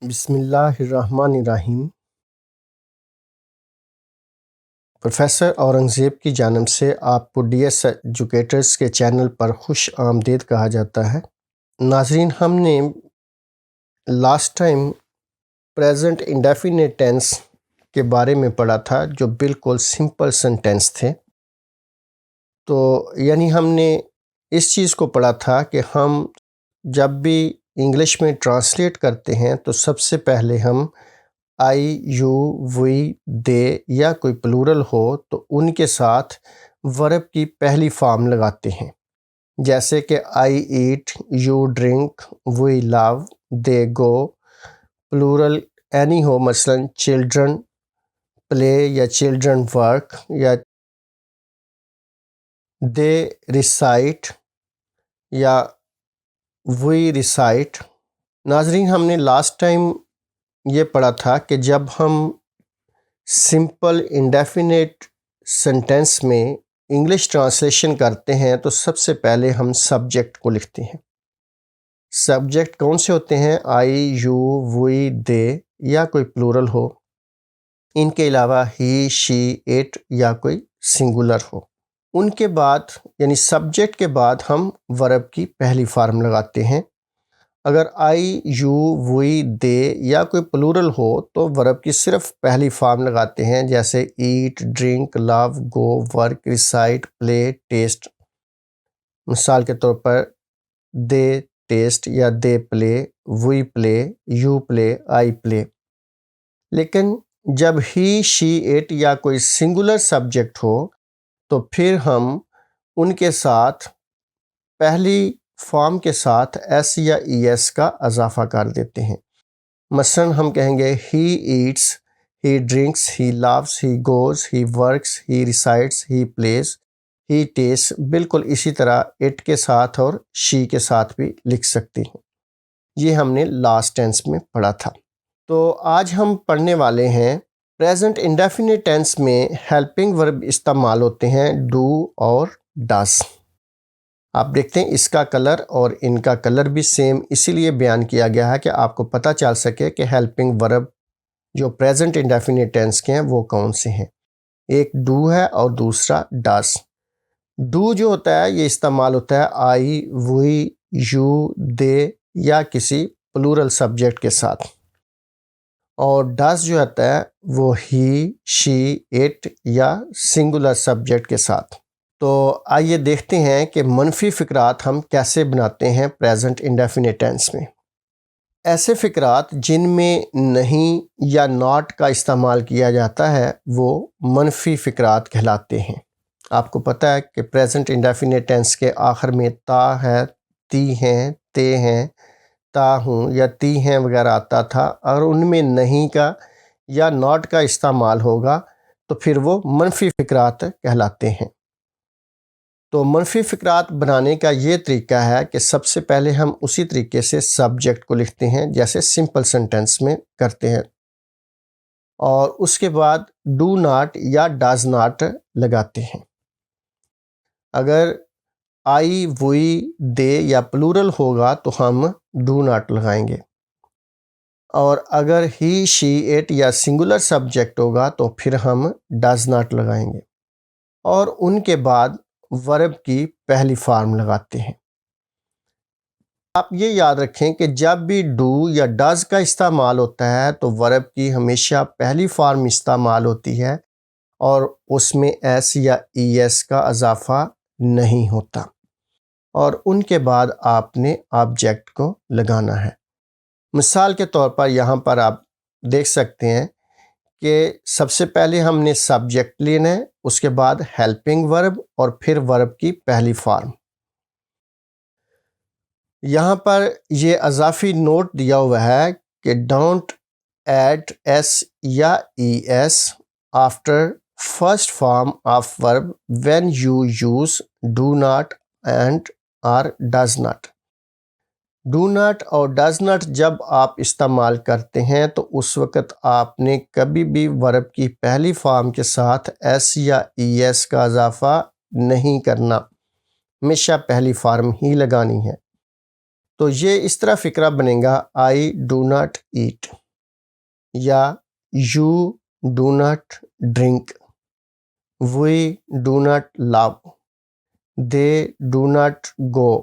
بسم اللہ الرحمن الرحیم۔ پروفیسر اورنگزیب کی جانب سے آپ کو ڈی ایس ایجوکیٹرز کے چینل پر خوش آمدید کہا جاتا ہے۔ ناظرین، ہم نے last time present indefinite tense کے بارے میں پڑھا تھا، جو بالکل سمپل سینٹینس تھے۔ تو یعنی ہم نے اس چیز کو پڑھا تھا کہ ہم جب بھی انگلش میں ٹرانسلیٹ کرتے ہیں تو سب سے پہلے ہم آئی، یو، وی، دے یا کوئی پلورل ہو تو ان کے ساتھ ورب کی پہلی فارم لگاتے ہیں، جیسے کہ I eat, you drink, we love, they go. Plural any ہو، مثلا چلڈرن پلے یا چلڈرن ورک یا دے ریسائٹ یا وی ریسائٹ۔ ناظرین، ہم نے لاسٹ ٹائم یہ پڑھا تھا کہ جب ہم سمپل انڈیفینٹ سینٹینس میں انگلش ٹرانسلیشن کرتے ہیں تو سب سے پہلے ہم سبجیکٹ کو لکھتے ہیں۔ سبجیکٹ کون سے ہوتے ہیں؟ آئی، یو، وی، دے یا کوئی پلورل ہو، ان کے علاوہ ہی، شی، اٹ یا کوئی سنگولر ہو۔ ان کے بعد یعنی سبجیکٹ کے بعد ہم ورب کی پہلی فارم لگاتے ہیں۔ اگر آئی، یو، وی، دے یا کوئی پلورل ہو تو ورب کی صرف پہلی فارم لگاتے ہیں، جیسے eat, drink, love, go, work, recite, play, test. مثال کے طور پر دے ٹیسٹ یا دے پلے، وی پلے، یو پلے، آئی پلے۔ لیکن جب ہی، شی، اٹ یا کوئی سنگولر سبجیکٹ ہو تو پھر ہم ان کے ساتھ پہلی فارم کے ساتھ ایس یا ای ایس کا اضافہ کر دیتے ہیں۔ مثلا ہم کہیں گے he eats, he drinks, he loves, he goes, he works, he recites, he plays, he test. بالکل اسی طرح اٹ کے ساتھ اور شی کے ساتھ بھی لکھ سکتے ہیں۔ یہ ہم نے لاسٹ ٹینس میں پڑھا تھا۔ تو آج ہم پڑھنے والے ہیں پریزنٹ انڈیفینٹ ٹینس میں ہیلپنگ ورب استعمال ہوتے ہیں ڈو اور ڈز۔ آپ دیکھتے ہیں اس کا کلر اور ان کا کلر بھی سیم اسی لیے بیان کیا گیا ہے کہ آپ کو پتہ چل سکے کہ ہیلپنگ ورب جو پریزنٹ انڈیفینٹ ٹینس کے ہیں وہ کون سے ہیں۔ ایک ڈو ہے اور دوسرا ڈز۔ ڈو جو ہوتا ہے یہ استعمال ہوتا ہے آئی، وی، یو، دے یا کسی پلورل سبجیکٹ کے ساتھ، اور ڈز جو ہوتا ہے وہ ہی، شی، اٹ یا سنگولر سبجیکٹ کے ساتھ۔ تو آئیے دیکھتے ہیں کہ منفی فقرات ہم کیسے بناتے ہیں پریزنٹ انڈیفینٹ ٹینس میں۔ ایسے فقرات جن میں نہیں یا ناٹ کا استعمال کیا جاتا ہے وہ منفی فقرات کہلاتے ہیں۔ آپ کو پتہ ہے کہ پریزنٹ انڈیفینٹ ٹینس کے آخر میں تا ہے، تی ہیں، تے ہیں، تا ہوں یا تی ہیں وغیرہ آتا تھا، اور ان میں نہیں کا یا ناٹ کا استعمال ہوگا تو پھر وہ منفی فقرات کہلاتے ہیں۔ تو منفی فقرات بنانے کا یہ طریقہ ہے کہ سب سے پہلے ہم اسی طریقے سے سبجیکٹ کو لکھتے ہیں جیسے سمپل سینٹینس میں کرتے ہیں، اور اس کے بعد ڈو ناٹ یا ڈز ناٹ لگاتے ہیں۔ اگر آئی، وی، دے یا پلورل ہوگا تو ہم ڈو ناٹ لگائیں گے، اور اگر ہی، شی، اٹ یا سنگولر سبجیکٹ ہوگا تو پھر ہم ڈز ناٹ لگائیں گے، اور ان کے بعد ورب کی پہلی فارم لگاتے ہیں۔ آپ یہ یاد رکھیں کہ جب بھی ڈو یا ڈز کا استعمال ہوتا ہے تو ورب کی ہمیشہ پہلی فارم استعمال ہوتی ہے اور اس میں ایس یا ای ایس کا اضافہ نہیں ہوتا، اور ان کے بعد آپ نے آبجیکٹ کو لگانا ہے۔ مثال کے طور پر یہاں پر آپ دیکھ سکتے ہیں کہ سب سے پہلے ہم نے سبجیکٹ لینا ہے، اس کے بعد ہیلپنگ ورب اور پھر ورب کی پہلی فارم۔ یہاں پر یہ اضافی نوٹ دیا ہوا ہے کہ ڈونٹ ایڈ ایس یا E S after first form of verb when you use do not and اور ڈز ناٹ۔ ڈو ناٹ اور ڈز ناٹ جب آپ استعمال کرتے ہیں تو اس وقت آپ نے کبھی بھی ورب کی پہلی فارم کے ساتھ ایس یا ای ایس کا اضافہ نہیں کرنا، ہمیشہ پہلی فارم ہی لگانی ہے۔ تو تو یہ اس طرح فقرہ بنے گا آئی ڈو ناٹ ایٹ یا you do not drink, we do not love, they do not go,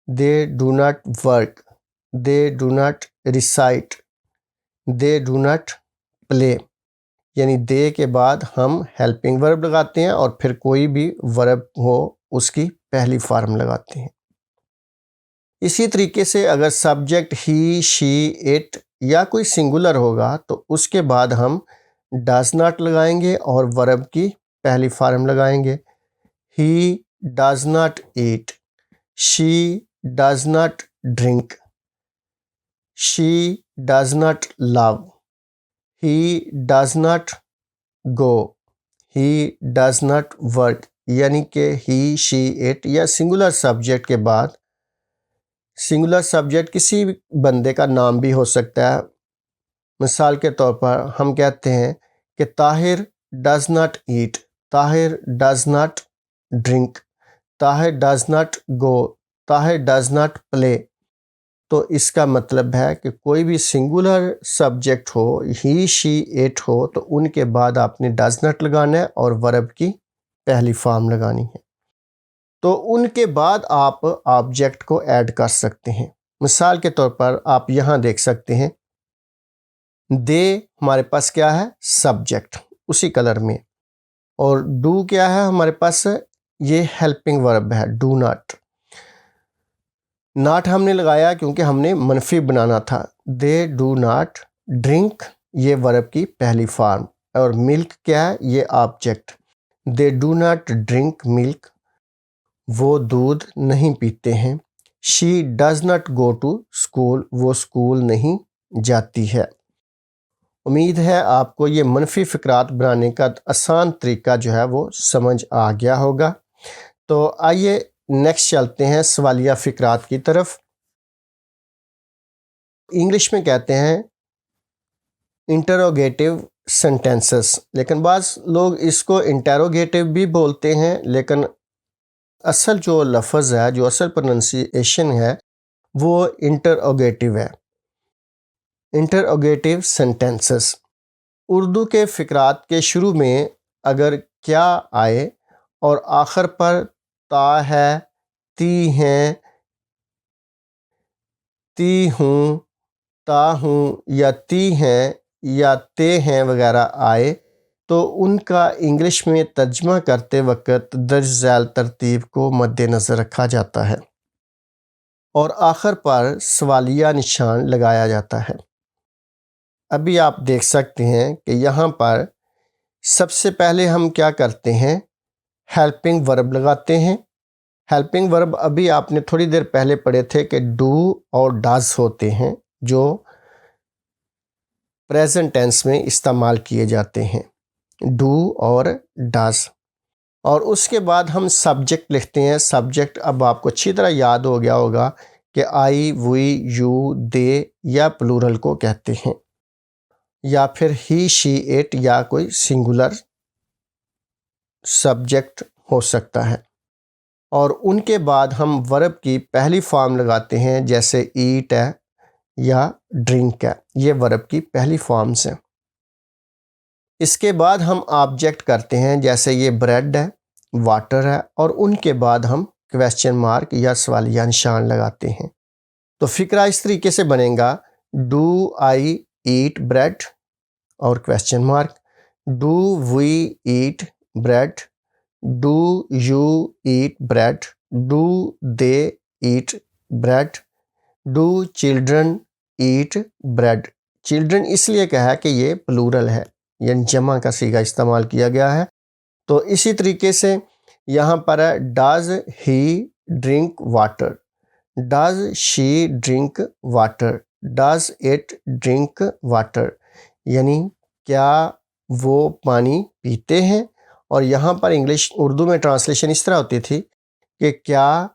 they do not work, they do not recite, they do not play. یعنی دے کے بعد ہم ہیلپنگ ورب لگاتے ہیں اور پھر کوئی بھی ورب ہو اس کی پہلی فارم لگاتے ہیں. اسی طریقے سے اگر سبجیکٹ ہی، شی، اٹ یا کوئی سنگولر ہوگا تو اس کے بعد ہم ڈز ناٹ لگائیں گے اور ورب کی پہلی فارم لگائیں گے. He does not eat, she does not drink, she does not love, he does not go, he does not work. یعنی کہ ہی، شی، اٹ یا سنگولر سبجیکٹ کے بعد سنگولر سبجیکٹ کسی بندے کا نام بھی ہو سکتا ہے. مثال کے طور پر ہم کہتے ہیں کہ Tahir does not eat, Tahir does not drink, Tahir does not go, Tahir does not play. تو اس کا مطلب ہے کہ کوئی بھی سنگولر سبجیکٹ ہو، ہی، شی، اٹ ہو تو ان کے بعد آپ نے ڈز ناٹ لگانا ہے اور ورب کی پہلی فارم لگانی ہے. تو ان کے بعد آپ آبجیکٹ کو ایڈ کر سکتے ہیں. مثال کے طور پر آپ یہاں دیکھ سکتے ہیں دے ہمارے پاس کیا ہے؟ سبجیکٹ اسی کلر میں. اور ڈو کیا ہے ہمارے پاس؟ یہ ہیلپنگ ورب ہے، ڈو ناٹ. ناٹ ہم نے لگایا کیونکہ ہم نے منفی بنانا تھا. دے ڈو ناٹ ڈرنک یہ ورب کی پہلی فارم. اور ملک کیا ہے؟ یہ object. They do not drink milk, وہ دودھ نہیں پیتے ہیں. She does not go to school, وہ اسکول نہیں جاتی ہے. امید ہے آپ کو یہ منفی فقرات بنانے کا آسان طریقہ جو ہے وہ سمجھ آ گیا ہوگا. تو آئیے نیکسٹ چلتے ہیں سوالیہ فقرات کی طرف. انگلش میں کہتے ہیں انٹروگیٹو سینٹینسز، لیکن بعض لوگ اس کو انٹروگیٹو بھی بولتے ہیں، لیکن اصل جو لفظ ہے، جو اصل پروننسیشن ہے وہ انٹروگیٹو ہے. Interrogative sentences. اردو کے فقرات کے شروع میں اگر کیا آئے اور آخر پر تا ہے، تی ہیں، تی ہوں، تا ہوں یا تی ہیں یا تے ہیں وغیرہ آئے تو ان کا انگلش میں ترجمہ کرتے وقت درج ذیل ترتیب کو مد نظر رکھا جاتا ہے اور آخر پر سوالیہ نشان لگایا جاتا ہے. ابھی آپ دیکھ سکتے ہیں کہ یہاں پر سب سے پہلے ہم کیا کرتے ہیں؟ ہیلپنگ ورب لگاتے ہیں. ہیلپنگ ورب ابھی آپ نے تھوڑی دیر پہلے پڑھے تھے کہ ڈو اور ڈز ہوتے ہیں جو پریزنٹ ٹینس میں استعمال کیے جاتے ہیں، ڈو اور ڈز. اور اس کے بعد ہم سبجیکٹ لکھتے ہیں. سبجیکٹ اب آپ کو اچھی طرح یاد ہو گیا ہوگا کہ آئی، وی، یو، دے یا پلورل کو کہتے ہیں، یا پھر ہی، شی، اٹ یا کوئی سنگولر سبجیکٹ ہو سکتا ہے. اور ان کے بعد ہم ورب کی پہلی فارم لگاتے ہیں، جیسے ایٹ ہے یا ڈرنک ہے. یہ ورب کی پہلی فارمز ہیں. اس کے بعد ہم آبجیکٹ کرتے ہیں، جیسے یہ بریڈ ہے، واٹر ہے، اور ان کے بعد ہم کویسچن مارک یا سوالیہ نشان لگاتے ہیں. تو فقرہ اس طریقے سے بنے گا، ڈو آئی ایٹ بریڈ اور question mark, do we eat bread, do you eat bread, do they eat bread, do children eat bread. Children اس لیے کہا ہے کہ یہ پلورل ہے، یعنی جمع کا صیغہ استعمال کیا گیا ہے. تو اسی طریقے سے یہاں پر ہے does he drink water, does she drink water, does it drink water. یعنی کیا وہ پانی پیتے ہیں. اور یہاں پر اردو میں ٹرانسلیشن اس طرح ہوتی تھی کہ کیا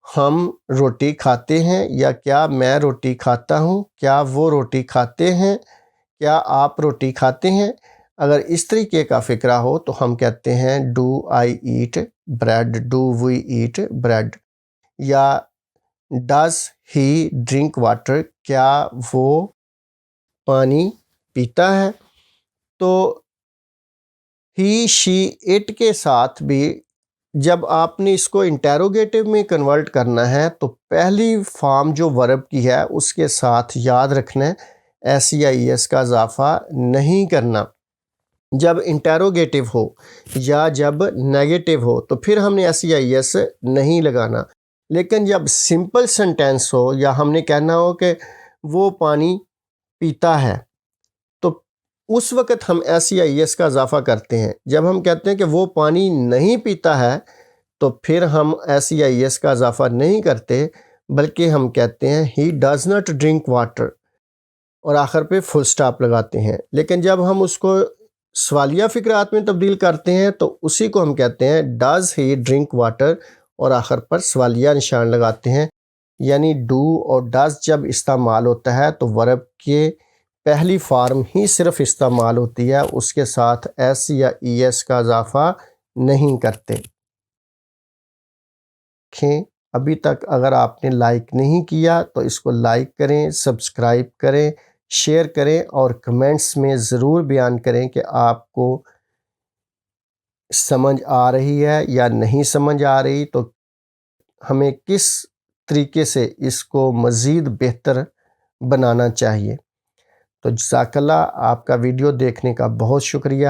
ہم روٹی کھاتے ہیں یا کیا میں روٹی کھاتا ہوں، کیا وہ روٹی کھاتے ہیں، کیا آپ روٹی کھاتے ہیں. اگر اس طریقے کا فقرہ ہو تو ہم کہتے ہیں do I eat bread, do we eat bread. یا ڈز ہی ڈرنک واٹر، کیا وہ پانی پیتا ہے؟ تو ہی شی اٹ کے ساتھ بھی جب آپ نے اس کو انٹیروگیٹو میں کنورٹ کرنا ہے تو پہلی فارم جو ورب کی ہے اس کے ساتھ یاد رکھنا ہے ایس یا ای ایس کا اضافہ نہیں کرنا۔ جب انٹیروگیٹو ہو یا جب نیگیٹو ہو تو پھر ہم نے ایس یا ای ایس نہیں لگانا، لیکن جب سمپل سنٹینس ہو یا ہم نے کہنا ہو کہ وہ پانی پیتا ہے تو اس وقت ہم ایس یا ای ایس کا اضافہ کرتے ہیں۔ جب ہم کہتے ہیں کہ وہ پانی نہیں پیتا ہے تو پھر ہم ایس یا ای ایس کا اضافہ نہیں کرتے، بلکہ ہم کہتے ہیں ہی ڈز ناٹ ڈرنک واٹر اور آخر پہ فل سٹاپ لگاتے ہیں۔ لیکن جب ہم اس کو سوالیہ فقرات میں تبدیل کرتے ہیں تو اسی کو ہم کہتے ہیں ڈز ہی ڈرنک واٹر اور آخر پر سوالیہ نشان لگاتے ہیں۔ یعنی ڈو اور ڈز جب استعمال ہوتا ہے تو ورب کے پہلی فارم ہی صرف استعمال ہوتی ہے، اس کے ساتھ ایس یا ای ایس کا اضافہ نہیں کرتے۔ ابھی تک اگر آپ نے لائک نہیں کیا تو اس کو لائک کریں، سبسکرائب کریں، شیئر کریں اور کمنٹس میں ضرور بیان کریں کہ آپ کو سمجھ آ رہی ہے یا نہیں سمجھ آ رہی، تو ہمیں کس طریقے سے اس کو مزید بہتر بنانا چاہیے۔ تو جزاک اللہ، آپ کا ویڈیو دیکھنے کا بہت شکریہ۔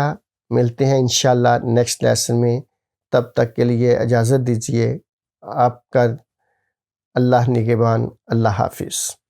ملتے ہیں انشاءاللہ نیکسٹ لیسن میں، تب تک کے لیے اجازت دیجیے۔ آپ کا اللہ نگہبان، اللہ حافظ۔